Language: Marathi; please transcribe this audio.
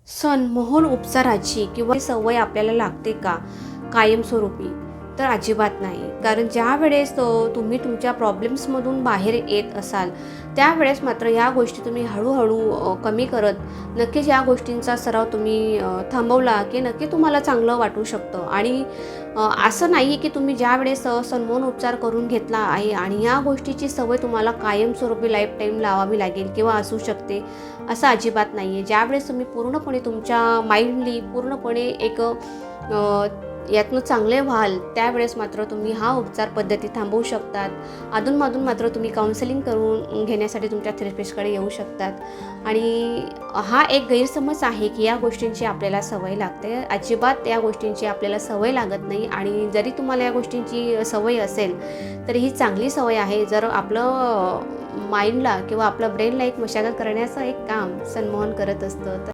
मनमोहन उपचाराची किंवा सवय आपल्याला लागते का कायमस्वरूपी? तर अजिबात नाही. कारण ज्यावेळेस तुम्ही तुमच्या प्रॉब्लेम्समधून बाहेर येत असाल, त्यावेळेस मात्र ह्या गोष्टी तुम्ही हळूहळू कमी करत नक्कीच या गोष्टींचा सराव तुम्ही थांबवला की नक्की तुम्हाला चांगलं वाटू शकतं. आणि असं नाही की तुम्ही ज्यावेळेस मनमोहन उपचार करून घेतला आहे आणि या गोष्टीची सवय तुम्हाला कायमस्वरूपी लाईफ टाईम लावावी लागेल किंवा असू शकते, असं अजिबात नाही आहे. ज्यावेळेस तुम्ही पूर्णपणे तुमच्या माइंडली पूर्णपणे एक यातनं चांगले व्हाल, त्यावेळेस मात्र तुम्ही हा उपचार पद्धती थांबवू शकतात. अधूनमधून मात्र तुम्ही काउन्सिलिंग करून घेण्यासाठी तुमच्या थेरपिस्टकडे येऊ शकतात. आणि हा एक गैरसमज आहे की या गोष्टींची आपल्याला सवय लागते. अजिबात या गोष्टींची आपल्याला सवय लागत नाही. आणि जरी तुम्हाला या गोष्टींची सवय असेल तरी ही चांगली सवय आहे. जर आपलं माइंडला किंवा आपलं ब्रेनला एक मशागत करण्याचं एक काम मनमोहन करत असतं.